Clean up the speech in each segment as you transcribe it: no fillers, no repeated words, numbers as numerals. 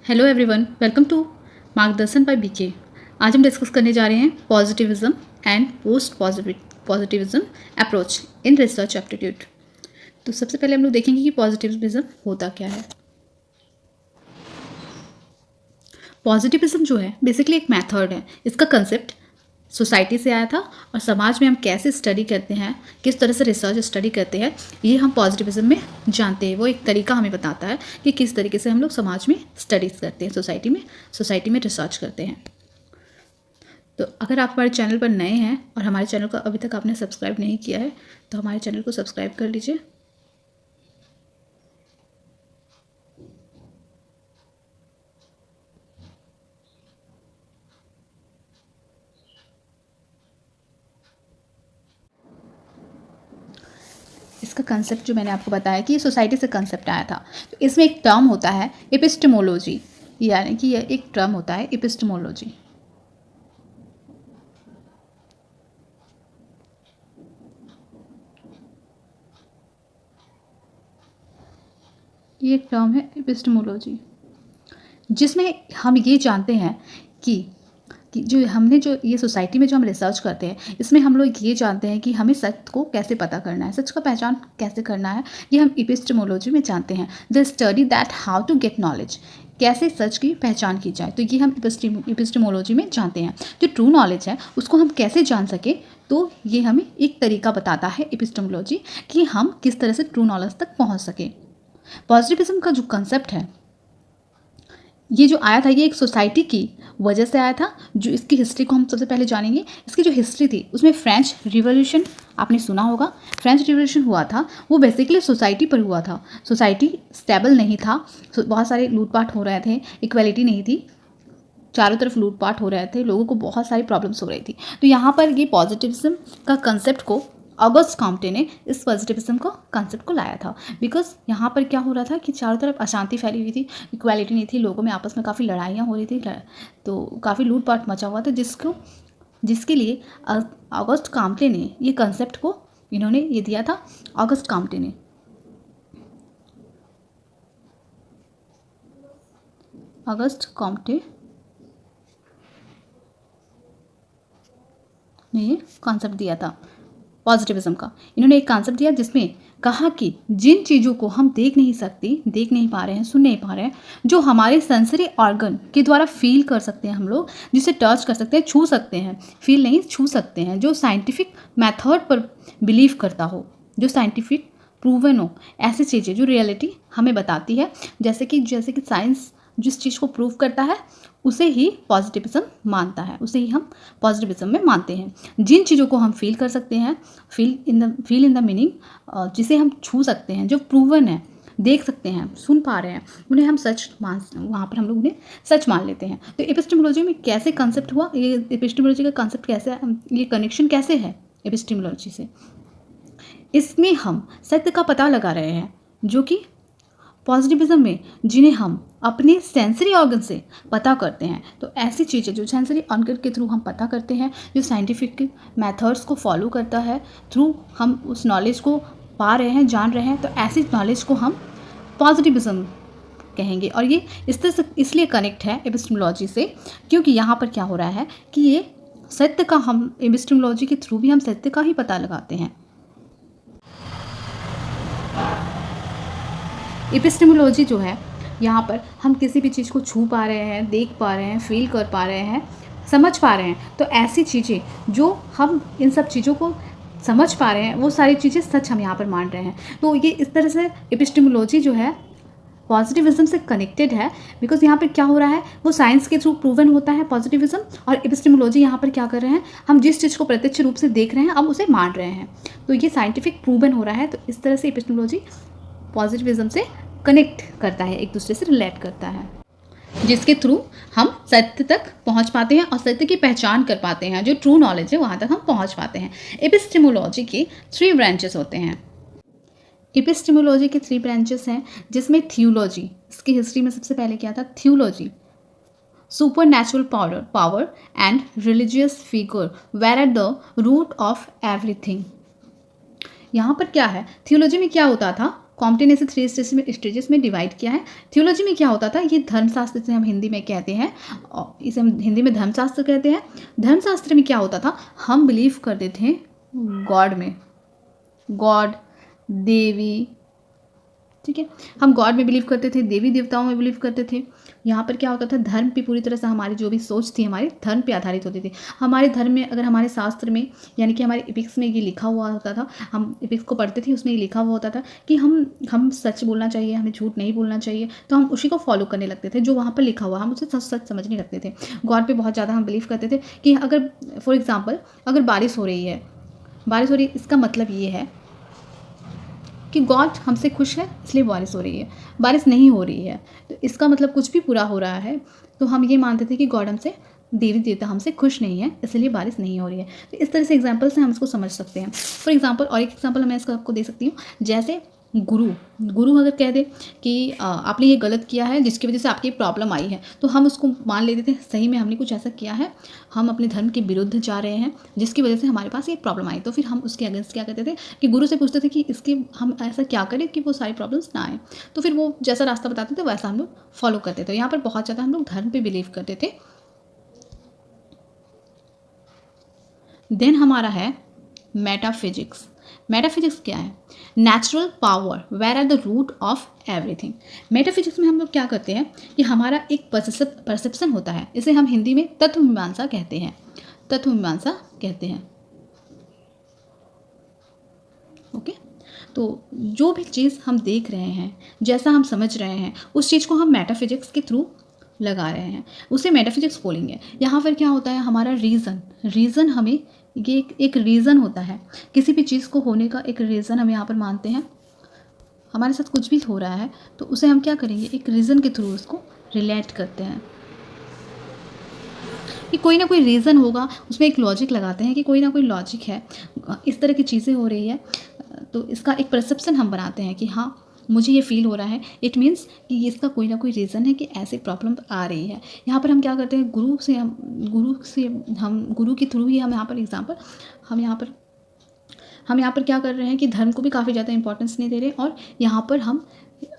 Hello everyone, welcome to मार्गदर्शन bye BK. आज हम डिस्कस करने जा रहे हैं positivism and post positivism approach in research aptitude. तो सबसे पहले हम लोग देखेंगे कि पॉजिटिविज्म होता क्या है। पॉजिटिविज्म जो है बेसिकली एक मेथड है। इसका कंसेप्ट सोसाइटी से आया था और समाज में हम कैसे स्टडी करते हैं, किस तरह से रिसर्च स्टडी करते हैं, ये हम पॉजिटिविज्म में जानते हैं। वो एक तरीका हमें बताता है कि किस तरीके से हम लोग समाज में स्टडीज़ करते हैं, सोसाइटी में रिसर्च करते हैं। तो अगर आप हमारे चैनल पर नए हैं और हमारे चैनल को अभी तक आपने सब्सक्राइब नहीं किया है तो हमारे चैनल को सब्सक्राइब कर लीजिए। इसका कंसेप्ट जो मैंने आपको बताया कि ये सोसाइटी से कंसेप्ट आया था, तो इसमें एक टर्म होता है एपिस्टेमोलॉजी, यानी कि यह एक टर्म होता है एपिस्टेमोलॉजी। ये एक टर्म है एपिस्टेमोलॉजी, जिसमें हम ये जानते हैं कि जो ये सोसाइटी में जो हम रिसर्च करते हैं, इसमें हम लोग ये जानते हैं कि हमें सच को कैसे पता करना है, सच का पहचान कैसे करना है, ये हम एपिस्टेमोलॉजी में जानते हैं। The study that how to get knowledge, कैसे सच की पहचान की जाए, तो ये हम एपिस्टेमोलॉजी में जानते हैं। जो ट्रू नॉलेज है उसको हम कैसे जान सके, तो ये हमें एक तरीका बताता है एपिस्टेमोलॉजी कि हम किस तरह से ट्रू नॉलेज तक पहुँच सकें। पॉजिटिविज्म का जो कंसेप्ट है, ये जो आया था ये एक सोसाइटी की वजह से आया था। जो इसकी हिस्ट्री को हम सबसे पहले जानेंगे। इसकी जो हिस्ट्री थी उसमें फ्रेंच रिवॉल्यूशन आपने सुना होगा। फ्रेंच रिवॉल्यूशन हुआ था, वो बेसिकली सोसाइटी पर हुआ था। सोसाइटी स्टेबल नहीं था, बहुत सारे लूटपाट हो रहे थे, इक्वालिटी नहीं थी, चारों तरफ लूटपाट हो रहे थे, लोगों को बहुत सारी प्रॉब्लम्स हो रही थी। तो यहाँ पर ये पॉजिटिविज्म का कंसेप्ट को ऑगस्ट कॉम्टे ने इस पॉजिटिविज्म का कंसेप्ट को लाया था। बिकॉज यहाँ पर क्या हो रहा था कि चारों तरफ अशांति फैली हुई थी, इक्वालिटी नहीं थी, लोगों में आपस में काफ़ी लड़ाइयाँ हो रही थी, तो काफ़ी लूटपाट मचा हुआ था, जिसके लिए ऑगस्ट कॉम्टे ने ये कंसेप्ट को इन्होंने ये दिया था। ऑगस्ट कॉम्टे ने ये कॉन्सेप्ट दिया था पॉजिटिविज्म का। इन्होंने एक कॉन्सेप्ट दिया जिसमें कहा कि जिन चीज़ों को हम देख नहीं पा रहे हैं, सुन नहीं पा रहे हैं, जो हमारे सेंसरी ऑर्गन के द्वारा फील कर सकते हैं, हम लोग जिसे टच कर सकते हैं, छू सकते हैं, फील नहीं छू सकते हैं, जो साइंटिफिक मेथड पर बिलीव करता हो, जो साइंटिफिक प्रूवन हो, ऐसी चीज़ें जो रियलिटी हमें बताती है, जैसे कि साइंस जिस चीज़ को प्रूव करता है उसे ही पॉजिटिविज्म मानता है, उसे ही हम पॉजिटिविज्म में मानते हैं। जिन चीज़ों को हम फील कर सकते हैं, फील इन द मीनिंग, जिसे हम छू सकते हैं, जो प्रूवन है, देख सकते हैं, सुन पा रहे हैं, उन्हें हम वहाँ पर हम लोग उन्हें सच मान लेते हैं। तो एपिस्टेमोलॉजी में कैसे कंसेप्ट हुआ, ये एपिस्टेमोलॉजी का कंसेप्ट कैसे, ये कनेक्शन कैसे है एपिस्टेमोलॉजी से, इसमें हम सत्य का पता लगा रहे हैं, जो कि पॉजिटिविज्म में जिन्हें हम अपने सेंसरी ऑर्गन से पता करते हैं। तो ऐसी चीज़ें जो सेंसरी ऑर्गन के थ्रू हम पता करते हैं, जो साइंटिफिक मेथड्स को फॉलो करता है, थ्रू हम उस नॉलेज को पा रहे हैं, जान रहे हैं, तो ऐसी नॉलेज को हम पॉजिटिविज्म कहेंगे। और ये इस तरह से इसलिए कनेक्ट है एपिस्टेमोलॉजी से, क्योंकि यहाँ पर क्या हो रहा है कि ये सत्य का, हम एपिस्टेमोलॉजी के थ्रू भी हम सत्य का ही पता लगाते हैं। एपिस्टेमोलॉजी जो है, यहाँ पर हम किसी भी चीज़ को छू पा रहे हैं, देख पा रहे हैं, फील कर पा रहे हैं, समझ पा रहे हैं, तो ऐसी चीज़ें जो हम इन सब चीज़ों को समझ पा रहे हैं, वो सारी चीज़ें सच हम यहाँ पर मान रहे हैं। तो ये इस तरह से एपिस्टेमोलॉजी जो है पॉजिटिविज्म से कनेक्टेड है। बिकॉज यहाँ पर क्या हो रहा है, वो साइंस के थ्रू प्रूवन होता है पॉजिटिविज्म, और एपिस्टेमोलॉजी यहाँ पर क्या कर रहे हैं, हम जिस चीज़ को प्रत्यक्ष रूप से देख रहे हैं, हम उसे मान रहे हैं, तो ये साइंटिफिक प्रूवन हो रहा है। तो इस तरह से एपिस्टेमोलॉजी पॉजिटिविज्म से कनेक्ट करता है, एक दूसरे से रिलेट करता है, जिसके थ्रू हम सत्य तक पहुंच पाते हैं और सत्य की पहचान कर पाते हैं, जो ट्रू नॉलेज है वहां तक हम पहुंच पाते हैं। एपिस्टेमोलॉजी के 3 ब्रांचेस होते हैं। एपिस्टेमोलॉजी के 3 ब्रांचेस हैं, जिसमें थियोलॉजी, इसकी हिस्ट्री में सबसे पहले क्या था, theology, super natural power and religious figure were at the root of everything. यहाँ पर क्या है, थियोलॉजी में क्या होता था, कॉम्टे ने इसे 3 स्टेजेस में डिवाइड किया है। थियोलॉजी में क्या होता था, ये धर्मशास्त्र से हम हिंदी में कहते हैं, और इसे हम हिंदी में धर्मशास्त्र कहते हैं। धर्मशास्त्र में क्या होता था, हम बिलीव करते थे गॉड में, गॉड, देवी, ठीक है, हम गॉड में बिलीव करते थे, देवी देवताओं में बिलीव करते थे। यहाँ पर क्या होता था, धर्म पे पूरी तरह से हमारी जो भी सोच थी हमारी धर्म पे आधारित होती थी। हमारे धर्म में, अगर हमारे शास्त्र में यानी कि हमारे एपिक्स में ये लिखा हुआ होता था, हम एपिक्स को पढ़ते थे, उसमें ये लिखा हुआ होता था कि हम सच बोलना चाहिए, हमें झूठ नहीं बोलना चाहिए, तो हम उसी को फॉलो करने लगते थे, जो वहाँ पर लिखा हुआ हम उसे सच सच समझने लगते थे। गॉड पे बहुत ज़्यादा हम बिलीव करते थे कि अगर फॉर एग्ज़ाम्पल अगर बारिश हो रही है, इसका मतलब ये है कि गॉड हमसे खुश है इसलिए बारिश हो रही है। बारिश नहीं हो रही है तो इसका मतलब कुछ भी बुरा हो रहा है, तो हम ये मानते थे कि गॉड हमसे, देवी देवता हमसे खुश नहीं है इसलिए बारिश नहीं हो रही है। तो इस तरह से एग्जाम्पल से हम इसको समझ सकते हैं। फॉर एग्जाम्पल, और एक एग्जाम्पल मैं इसका आपको दे सकती हूँ, जैसे गुरु अगर कह दे कि आपने ये गलत किया है जिसकी वजह से आपकी प्रॉब्लम आई है, तो हम उसको मान लेते थे सही में हमने कुछ ऐसा किया है, हम अपने धर्म के विरुद्ध जा रहे हैं जिसकी वजह से हमारे पास ये प्रॉब्लम आई, तो फिर हम उसके अगेंस्ट क्या करते थे कि गुरु से पूछते थे कि इसके हम ऐसा क्या करें कि वो सारी प्रॉब्लम्स ना आए, तो फिर वो जैसा रास्ता बताते थे वैसा हम लोग फॉलो करते थे। यहाँ पर बहुत ज़्यादा हम लोग धर्म पे बिलीव करते थे। देन हमारा है मेटाफिजिक्स। मेटाफिजिक्स क्या है, natural power were are the root of everything. Metaphysics में हम लोग क्या करते हैं कि हमारा एक परसेप्शन होता है, इसे हम हिंदी में तत्व मीमांसा कहते हैं, तत्व मीमांसा कहते हैं। ओके, तो जो भी चीज़ हम देख रहे हैं, जैसा हम समझ रहे हैं, उस चीज़ को हम मेटाफिजिक्स के थ्रू लगा रहे हैं, उसे मेटाफिजिक्स बोलेंगे। यहाँ पर क्या होता है, हमारा रीज़न हमें ये एक रीज़न होता है, किसी भी चीज़ को होने का एक रीज़न हम यहाँ पर मानते हैं। हमारे साथ कुछ भी हो रहा है तो उसे हम क्या करेंगे, एक रीज़न के थ्रू उसको रिलेट करते हैं कि कोई ना कोई रीज़न होगा, उसमें एक लॉजिक लगाते हैं कि कोई ना कोई लॉजिक है, इस तरह की चीज़ें हो रही है, तो इसका एक परसेप्शन हम बनाते हैं कि हाँ मुझे ये फील हो रहा है, इट मीन्स कि इसका कोई ना कोई रीज़न है कि ऐसी प्रॉब्लम आ रही है। यहाँ पर हम क्या करते हैं, गुरु के थ्रू ही हम यहाँ पर एग्जाम्पल, हम यहाँ पर क्या कर रहे हैं कि धर्म को भी काफ़ी ज़्यादा इंपॉर्टेंस नहीं दे रहे, और यहाँ पर हम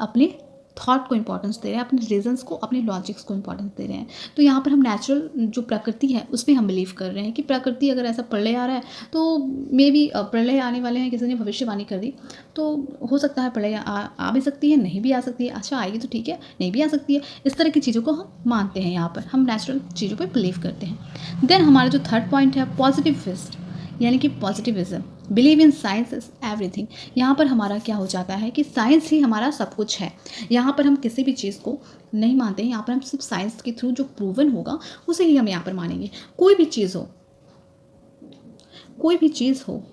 अपने थॉट को इंपॉर्टेंस दे रहे हैं, अपने रीजंस को, अपने लॉजिक्स को इंपॉर्टेंस दे रहे हैं। तो यहाँ पर हम नेचुरल जो प्रकृति है उस पर हम बिलीव कर रहे हैं कि प्रकृति अगर ऐसा प्रलय आ रहा है तो मे बी प्रलय आने वाले हैं, किसी ने भविष्यवाणी कर दी, तो हो सकता है प्रलय आ भी सकती है, नहीं भी आ सकती है, अच्छा आएगी तो ठीक है, नहीं भी आ सकती है। इस तरह की चीज़ों को हम मानते हैं, यहाँ पर हम नेचुरल चीज़ों पर बिलीव करते हैं। देन हमारा जो थर्ड पॉइंट है पॉजिटिविस्ट, यानी कि positivism, believe in science is everything. यहाँ पर हमारा क्या हो जाता है कि साइंस ही हमारा सब कुछ है। यहाँ पर हम किसी भी चीज़ को नहीं मानते हैं, यहाँ पर हम सिर्फ साइंस के थ्रू जो प्रूवन होगा उसे ही हम यहाँ पर मानेंगे। कोई भी चीज़ हो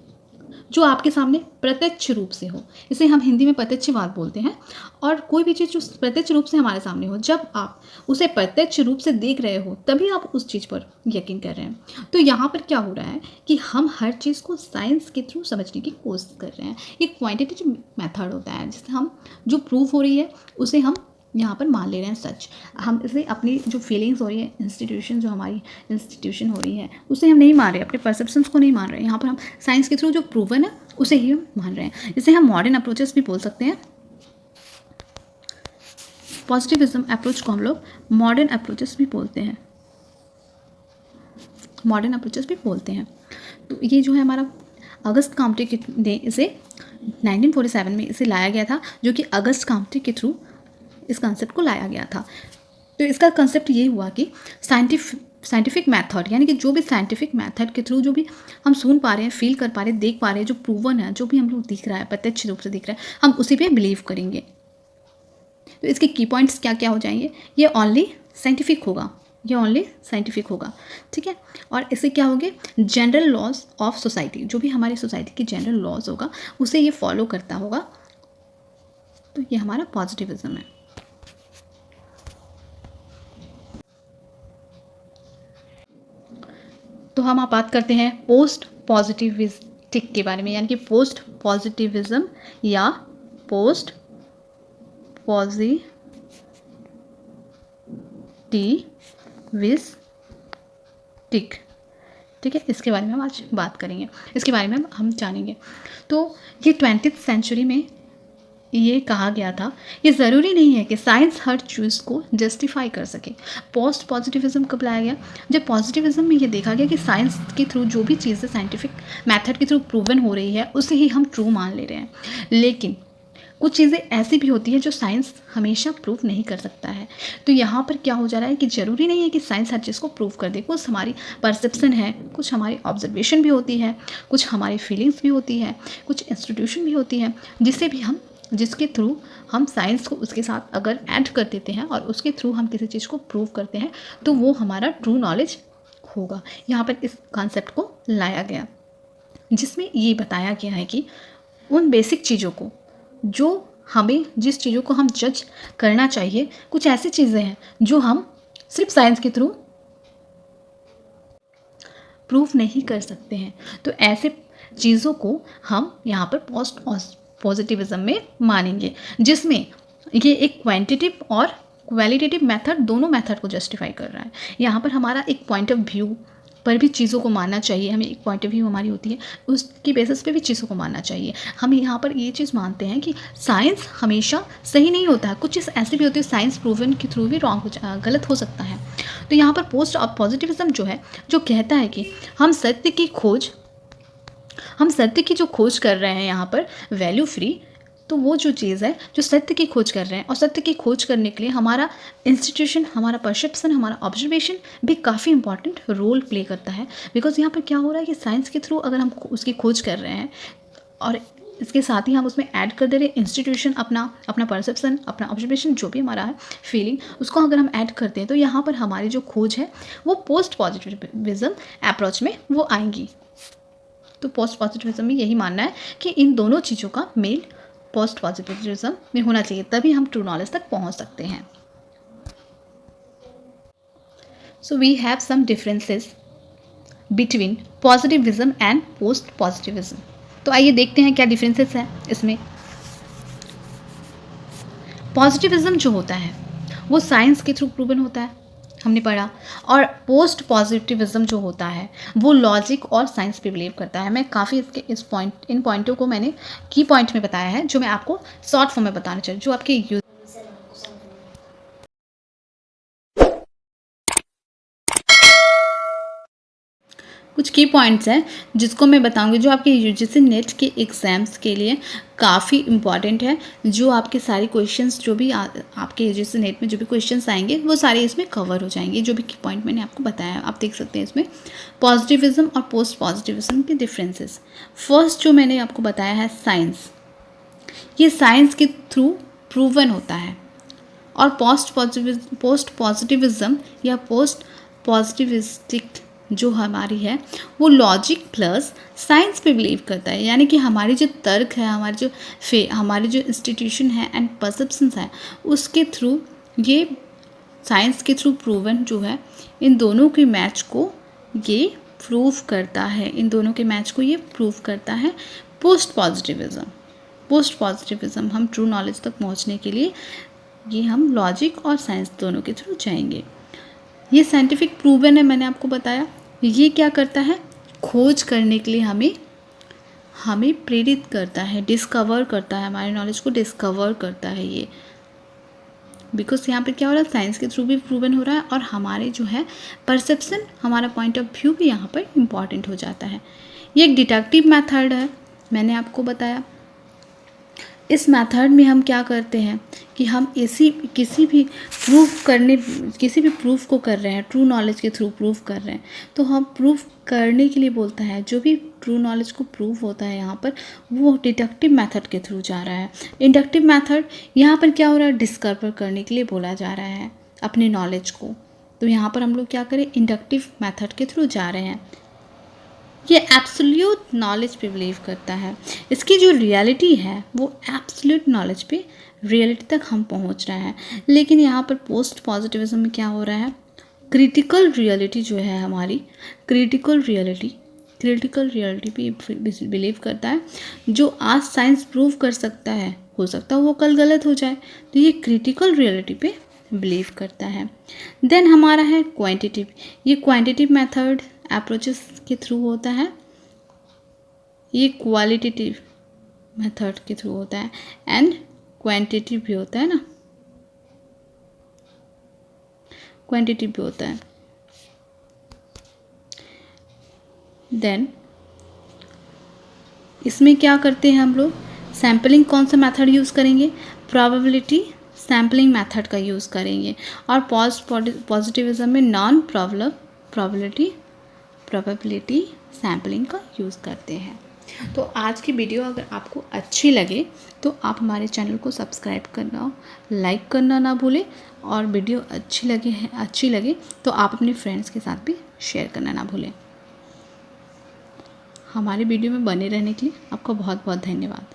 जो आपके सामने प्रत्यक्ष रूप से हो, इसे हम हिंदी में प्रत्यक्षवाद बोलते हैं, और कोई भी चीज़ जो प्रत्यक्ष रूप से हमारे सामने हो, जब आप उसे प्रत्यक्ष रूप से देख रहे हो तभी आप उस चीज़ पर यकीन कर रहे हैं। तो यहाँ पर क्या हो रहा है कि हम हर चीज़ को साइंस के थ्रू समझने की कोशिश कर रहे हैं। एक क्वांटिटेटिव मेथड होता है जिससे हम जो प्रूफ हो रही है उसे हम यहाँ पर मान ले रहे हैं सच। हम इसे अपनी जो फीलिंग्स हो रही है, जो हमारी इंस्टीट्यूशन हो रही है, उसे हम नहीं मान रहे, अपने परसेप्शंस को नहीं मान रहे। यहाँ पर हम साइंस के थ्रू जो प्रूवन है उसे ही हम मान रहे हैं। इसे हम मॉडर्न अप्रोचेस भी बोल सकते हैं। पॉजिटिविज्म अप्रोच को हम लोग मॉडर्न अप्रोचेस भी बोलते हैं, तो ये जो है हमारा अगस्त काम्टे ने इसे 1947 में इसे लाया गया था, जो कि अगस्त काम्टे के थ्रू इस कंसेप्ट को लाया गया था। तो इसका कंसेप्ट ये हुआ कि साइंटिफिक मेथड, यानी कि जो भी साइंटिफिक मेथड के थ्रू जो भी हम सुन पा रहे हैं, फील कर पा रहे हैं, देख पा रहे हैं, जो प्रूवन है, जो भी हम लोग दिख रहा है, प्रत्यक्ष रूप से दिख रहा है, हम उसी पे बिलीव करेंगे। तो इसके की पॉइंट्स क्या क्या हो जाएंगे, ये ओनली साइंटिफिक होगा, ठीक है। और इससे क्या होंगे, जनरल लॉज ऑफ सोसाइटी, जो भी हमारी सोसाइटी की जनरल लॉज होगा उसे ये फॉलो करता होगा। तो ये हमारा पॉजिटिविज्म है। तो हम आप बात करते हैं पोस्ट पॉजिटिविस्टिक के बारे में, यानी कि पोस्ट पॉजिटिविज्म या पोस्ट पॉजिटिविस्टिक, ठीक है। इसके बारे में हम आज बात करेंगे, इसके बारे में हम जानेंगे। तो ये 20th सेंचुरी में ये कहा गया था, ये ज़रूरी नहीं है कि साइंस हर चीज़ को जस्टिफाई कर सके। पोस्ट पॉजिटिविज्म कब लाया गया? जब पॉजिटिविज्म में ये देखा गया कि साइंस के थ्रू जो भी चीज़ें साइंटिफिक मेथड के थ्रू प्रूवन हो रही है उसे ही हम ट्रू मान ले रहे हैं। लेकिन कुछ चीज़ें ऐसी भी होती हैं जो साइंस हमेशा प्रूव नहीं कर सकता है। तो यहाँ पर क्या हो जा रहा है कि ज़रूरी नहीं है कि साइंस हर चीज़ को प्रूव कर दे। कुछ हमारी परसेप्शन है, कुछ हमारी ऑब्जर्वेशन भी होती है, कुछ हमारी फीलिंग्स भी होती है, कुछ इंस्टीट्यूशन भी होती है, जिसके थ्रू हम साइंस को उसके साथ अगर ऐड कर देते हैं और उसके थ्रू हम किसी चीज़ को प्रूव करते हैं तो वो हमारा ट्रू नॉलेज होगा। यहाँ पर इस कॉन्सेप्ट को लाया गया जिसमें ये बताया गया है कि उन बेसिक चीज़ों को जो हमें जिस चीज़ों को हम जज करना चाहिए, कुछ ऐसी चीज़ें हैं जो हम सिर्फ साइंस के थ्रू प्रूव नहीं कर सकते हैं। तो ऐसे चीज़ों को हम यहाँ पर पोस्ट पॉजिटिविज्म में मानेंगे, जिसमें ये एक क्वांटिटेटिव और क्वालिटेटिव मेथड दोनों मेथड को जस्टिफाई कर रहा है। यहाँ पर हमारा एक पॉइंट ऑफ व्यू पर भी चीज़ों को मानना चाहिए। हमें एक पॉइंट ऑफ व्यू हमारी होती है, उसकी बेसिस पे भी चीज़ों को मानना चाहिए। हम यहाँ पर ये चीज़ मानते हैं कि साइंस हमेशा सही नहीं होता है, कुछ चीज़ ऐसी भी होती है साइंस प्रूवन के थ्रू भी गलत हो सकता है। तो यहाँ पर पोस्ट पॉजिटिविज्म जो है, जो कहता है कि हम सत्य की जो खोज कर रहे हैं यहाँ पर वैल्यू फ्री, तो वो जो चीज़ है जो सत्य की खोज कर रहे हैं और सत्य की खोज करने के लिए हमारा इंस्टीट्यूशन, हमारा परसेप्शन, हमारा ऑब्जर्वेशन भी काफ़ी इंपॉर्टेंट रोल प्ले करता है। बिकॉज यहाँ पर क्या हो रहा है कि साइंस के थ्रू अगर हम उसकी खोज कर रहे हैं और इसके साथ ही हम उसमें ऐड कर दे रहे हैं इंस्टीट्यूशन, अपना परसेप्शन, अपना ऑब्जर्वेशन, जो भी हमारा है फीलिंग, उसको अगर हम ऐड करते हैं तो यहाँ पर हमारी जो खोज है वो पोस्ट पॉजिटिविज्म अप्रोच में वो आएंगी। तो पोस्ट पॉजिटिविज्म में यही मानना है कि इन दोनों चीज़ों का मेल पोस्ट पॉजिटिविज्म में होना चाहिए, तभी हम ट्रू नॉलेज तक पहुंच सकते हैं। So we have some differences between positivism and post positivism. तो आइए देखते हैं क्या डिफरेंसेस हैं इसमें। पॉजिटिविज्म जो होता है वो साइंस के थ्रू प्रूवन होता है, हमने पढ़ा, और पोस्ट पॉजिटिविज्म जो होता है वो लॉजिक और साइंस पे बिलीव करता है। मैं काफ़ी इन पॉइंटों को मैंने की पॉइंट में बताया है, जो मैं आपको शॉर्ट फॉर्म में बताना चाहिए, जो आपके कुछ की पॉइंट्स हैं जिसको मैं बताऊंगी, जो आपके यूजीसी नेट के एग्ज़ाम्स के लिए काफ़ी इंपॉर्टेंट है। जो आपके सारे क्वेश्चंस, जो भी आपके यूजीसी नेट में जो भी क्वेश्चंस आएंगे वो सारे इसमें कवर हो जाएंगे। जो भी की पॉइंट मैंने आपको बताया आप देख सकते हैं इसमें। पॉजिटिविज्म और पोस्ट पॉजिटिविज्म के डिफरेंसेस। फर्स्ट जो मैंने आपको बताया है साइंस, ये साइंस के थ्रू प्रूवन होता है, और पोस्ट पॉजिटिविज्म या पोस्ट पॉजिटिविस्टिक जो हमारी है वो लॉजिक प्लस साइंस पे बिलीव करता है। यानी कि हमारी जो तर्क है, हमारी जो इंस्टीट्यूशन है एंड परसेप्शंस है, उसके थ्रू ये साइंस के थ्रू प्रूवन जो है, इन दोनों के मैच को ये प्रूव करता है, करता है पोस्ट पॉजिटिविज्म हम ट्रू नॉलेज तक पहुंचने के लिए ये हम लॉजिक और साइंस दोनों के थ्रू जाएंगे। ये साइंटिफिक प्रूवन है, मैंने आपको बताया। ये क्या करता है, खोज करने के लिए हमें प्रेरित करता है, डिस्कवर करता है, हमारे नॉलेज को डिस्कवर करता है ये। बिकॉज यहाँ पे क्या हो रहा है, साइंस के थ्रू भी प्रूवन हो रहा है, और हमारे जो है परसेप्शन, हमारा पॉइंट ऑफ व्यू भी यहाँ पर इम्पॉर्टेंट हो जाता है। ये एक डिडक्टिव मेथड है, मैंने आपको बताया। इस मेथड में हम क्या करते हैं कि हम किसी भी प्रूफ को कर रहे हैं, ट्रू नॉलेज के थ्रू प्रूफ कर रहे हैं, तो हम प्रूफ करने के लिए बोलता है, जो भी ट्रू नॉलेज को प्रूफ होता है यहाँ पर वो डिडक्टिव मेथड के थ्रू जा रहा है। इंडक्टिव मेथड यहाँ पर क्या हो रहा है, डिस्कवर करने के लिए बोला जा रहा है अपने नॉलेज को। तो यहाँ पर हम लोग क्या करें, इंडक्टिव मेथड के थ्रू जा रहे हैं। ये एब्सोल्यूट नॉलेज पे बिलीव करता है, इसकी जो रियलिटी है वो एब्सोल्यूट नॉलेज पे, रियलिटी तक हम पहुंच रहे हैं। लेकिन यहाँ पर पोस्ट पॉजिटिविज्म में क्या हो रहा है, क्रिटिकल रियलिटी जो है हमारी, क्रिटिकल रियलिटी पे बिलीव करता है। जो आज साइंस प्रूव कर सकता है, हो सकता है वो कल गलत हो जाए, तो ये क्रिटिकल रियलिटी पे बिलीव करता है। देन हमारा है क्वांटिटिव, ये क्वांटिटिव मेथड अप्रोचेस के थ्रू होता है, ये क्वालिटेटिव मेथड के थ्रू होता है। एंड क्वांटिटिव भी होता है ना, क्वांटिटिव भी होता है। देन इसमें क्या करते हैं हम लोग, सैम्पलिंग कौन सा मेथड यूज़ करेंगे, प्रोबेबिलिटी सैम्पलिंग मेथड का यूज़ करेंगे। और पॉजिटिविज्म में नॉन प्रोबेबिलिटी सैम्पलिंग का यूज़ करते हैं। तो आज की वीडियो अगर आपको अच्छी लगे तो आप हमारे चैनल को सब्सक्राइब करना, लाइक करना ना भूलें, और वीडियो अच्छी लगे तो आप अपने फ्रेंड्स के साथ भी शेयर करना ना भूलें। हमारे वीडियो में बने रहने के लिए आपका बहुत बहुत धन्यवाद।